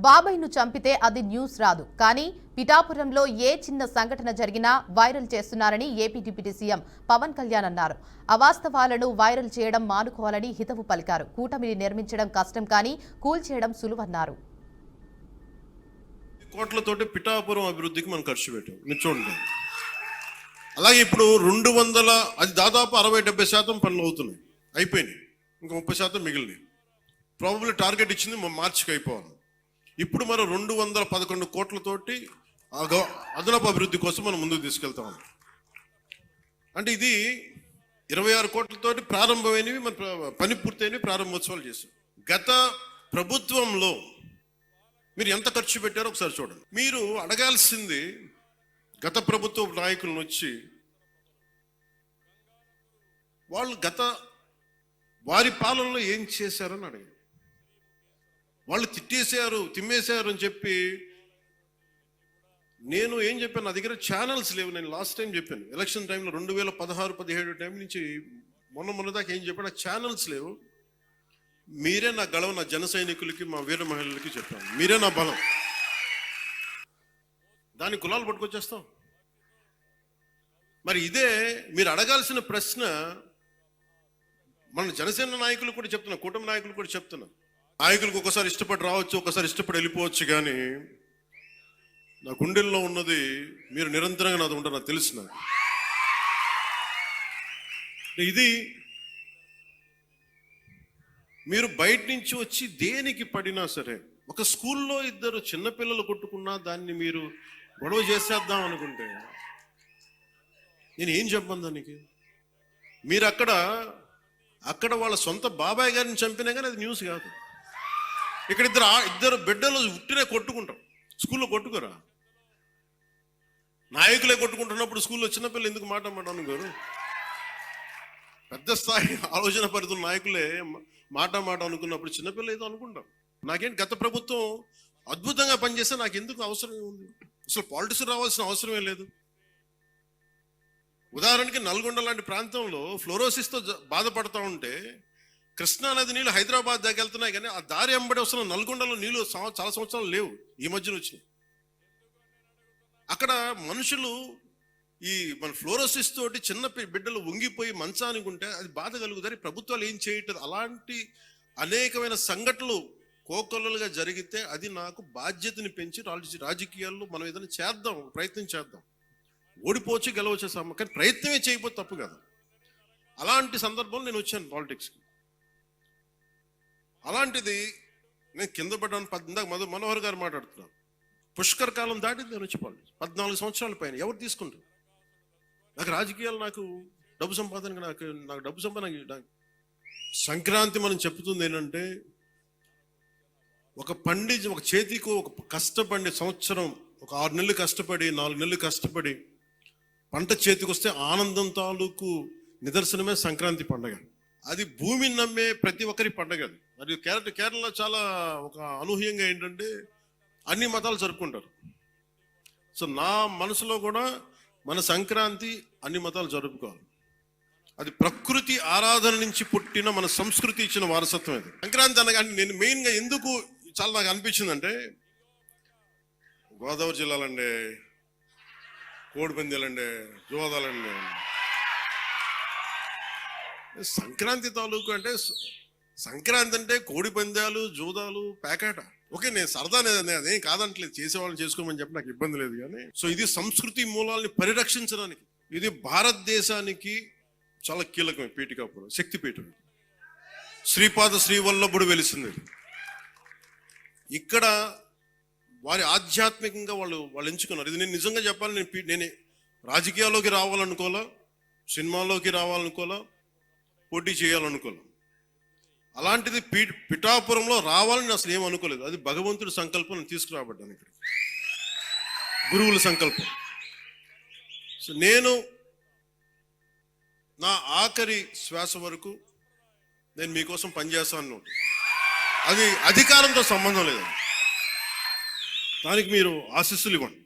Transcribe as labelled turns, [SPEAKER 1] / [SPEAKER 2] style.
[SPEAKER 1] బాబాయ్ను చంపితే అది న్యూస్ రాదు, కానీ పిఠాపురంలో ఏ చిన్న సంఘటన జరిగినా వైరల్ చేస్తున్నారని AP deputy CM Pawan Kalyan అన్నారు. అవాస్తవాలను వైరల్ చేయడం మానుకోవాలని హితవు పలికారు. కూటమిని నిర్మించడం కష్టం, కానీ కూల్చేయడం సులువన్నారు.
[SPEAKER 2] కోట్లతోటి పిఠాపురం అభివృద్ధికి మనం ఖర్చు పెట్టాం. మీరు చూడండి, అలాగే ఇప్పుడు 200 అది దాదాపు 60-70% పనులు అవుతున్నాయి, అయిపోయినాయి. ఇంకా 30% మిగిలినాయి. ప్రాబబ్లీ టార్గెట్ ఇచ్చింది మార్చికి అయిపోవాలి. ఇప్పుడు మనం 211 కోట్లతోటి అదనపు అభివృద్ధి కోసం మనం ముందుకు తీసుకెళ్తాం. అంటే ఇది 26 కోట్లతోటి ప్రారంభమైనవి, మన పని పూర్తయినవి, ప్రారంభోత్సవాలు చేశాం. గత ప్రభుత్వంలో మీరు ఎంత ఖర్చు పెట్టారో ఒకసారి చూడండి. మీరు అడగాల్సింది గత ప్రభుత్వ నాయకులను వచ్చి, వాళ్ళు వారి పాలనలో ఏం చేశారని అడిగారు. వాళ్ళు తిట్టేశారు, తిమ్మేశారు అని చెప్పి నేను ఏం చెప్పాను, నా దగ్గర ఛానల్స్ లేవు. నేను లాస్ట్ టైం చెప్పాను, ఎలక్షన్ టైంలో 2016-17 టైం నుంచి మొన్న దాకా ఏం చెప్పాను, ఛానల్స్ లేవు. మీరే నా గళం, నా జన సైనికులకి, మా వీర మహిళలకి చెప్పాను, మీరే నా బలం. దాని కులాలు పట్టుకొచ్చేస్తాం. మరి ఇదే మీరు అడగాల్సిన ప్రశ్న. మన జనసేన నాయకులు కూడా చెప్తున్నా, కూటమి నాయకులు కూడా చెప్తున్నా, నాయకులకు ఒకసారి ఇష్టపడి రావచ్చు, ఒకసారి ఇష్టపడి వెళ్ళిపోవచ్చు, కానీ నా గుండెల్లో ఉన్నది మీరు నిరంతరంగా నాది ఉంటారు, నాకు తెలుసు. నాకు ఇది మీరు బయట నుంచి వచ్చి దేనికి పడినా సరే, ఒక స్కూల్లో 2 చిన్నపిల్లలు కొట్టుకున్నా దాన్ని మీరు గొడవ చేసేద్దాం అనుకుంటే నేను ఏం చెప్పను దానికి. మీరు అక్కడ వాళ్ళ సొంత బాబాయ్ గారిని చంపినా కానీ అది న్యూస్ కాదు. ఇక్కడ ఇద్దరు బిడ్డలు ఉట్టినే కొట్టుకుంటాం, స్కూల్లో కొట్టుకోరా. నాయకులే కొట్టుకుంటున్నప్పుడు స్కూల్లో చిన్నపిల్లలు ఎందుకు మాట అనుకోరు? పెద్ద స్థాయి ఆలోచన పరిధుల నాయకులే మాట అనుకున్నప్పుడు చిన్నపిల్లలు ఏదో అనుకుంటాం. నాకేంటి, గత ప్రభుత్వం అద్భుతంగా పనిచేస్తే నాకు ఎందుకు అవసరం ఉంది? అసలు పాలిటిక్స్ రావాల్సిన అవసరమే లేదు. ఉదాహరణకి నల్గొండ లాంటి ప్రాంతంలో ఫ్లోరోసిస్తో బాధపడతా ఉంటే కృష్ణా నది నీళ్ళు హైదరాబాద్ దాకా వెళ్తున్నాయి, కానీ ఆ దారి వెంబడి వస్తున్న నల్గొండలో నీళ్ళు చాలా సంవత్సరాలు లేవు, ఈ మధ్యన వచ్చినాయి. అక్కడ మనుషులు ఈ మన ఫ్లోరోసిస్ తోటి చిన్న బిడ్డలు వంగిపోయి మంచానికి ఉంటే అది బాధ కలుగుతారు. ప్రభుత్వాలు ఏం చేయట్లేదు. అలాంటి అనేకమైన సంఘటనలు కోకొల్లలుగా జరిగితే అది నాకు బాధ్యతని పెంచి రాజకీయాల్లో మనం ఏదైనా చేద్దాం, ప్రయత్నం చేద్దాం. ఓడిపోవచ్చు, గెలవచ్చు, కానీ ప్రయత్నమే చేయకపోతే తప్పు కదా. అలాంటి సందర్భంలో నేను వచ్చాను పాలిటిక్స్కి. అలాంటిది నేను కింద పడ్డాను. ఇందాక మనోహర్ గారు మాట్లాడుతున్నాను, పుష్కర్ కాలం దాటింది నేను వచ్చి పాలిటిక్స్. 14 సంవత్సరాల పైన ఎవరు తీసుకుంటారు? నాకు రాజకీయాలు, నాకు డబ్బు సంపాదన, నాకు డబ్బు సంపాదన. సంక్రాంతి మనం చెప్తుంది ఏంటంటే, ఒక చేతికి ఒక కష్టపడి సంవత్సరం, ఒక 6 నెలలు కష్టపడి, 4 నెలలు కష్టపడి పంట చేతికి వస్తే ఆనందం తాలూకు నిదర్శనమే సంక్రాంతి పండగ. అది భూమిని నమ్మే ప్రతి ఒక్కరి పండగ. అది కేరళ చాలా ఒక అనూహ్యంగా ఏంటంటే అన్ని మతాలు జరుపుకుంటారు. సో నా మనసులో కూడా మన సంక్రాంతి అన్ని మతాలు జరుపుకోవాలి. అది ప్రకృతి ఆరాధన నుంచి పుట్టిన మన సంస్కృతి ఇచ్చిన వారసత్వం. అది సంక్రాంతి అనగా నేను మెయిన్గా ఎందుకు చాలా నాకు అనిపించిందంటే, గోదావరి జిల్లాలండి, కోడిపందాలండి, జోదాలండి, సంక్రాంతి తాలూకు అంటే సంక్రాంతి అంటే కోడిపందాలు, జోదాలు, పేకాట. ఓకే, నేను సరదా, అదేం కాదంటలేదు, చేసేవాళ్ళని చేసుకోమని చెప్పి నాకు ఇబ్బంది లేదు. కానీ సో ఇది సంస్కృతి మూలాల్ని పరిరక్షించడానికి, ఇది భారతదేశానికి చాలా కీలకమైన పీఠికాపురం, శక్తిపీఠం. శ్రీపాద శ్రీవల్లభుడు వెలిసింది ఇక్కడ. వారి ఆధ్యాత్మికంగా వాళ్ళు ఎంచుకున్నారు. ఇది నేను నిజంగా చెప్పాలి, నేను రాజకీయాల్లోకి రావాలనుకోలే, సినిమాల్లోకి రావాలనుకోలే, పోటీ చేయాలనుకోలే. అలాంటిది పిఠాపురంలో రావాలని అసలు ఏమనుకోలేదు. అది భగవంతుడి సంకల్పం, నేను తీసుకురాబడ్డాను ఇక్కడ, గురువుల సంకల్పం. సో నేను నా ఆఖరి శ్వాస వరకు నేను మీకోసం పనిచేస్తాను. అది అధికారంతో సంబంధం లేదు, దానికి మీరు ఆశీస్సులు ఇవ్వండి.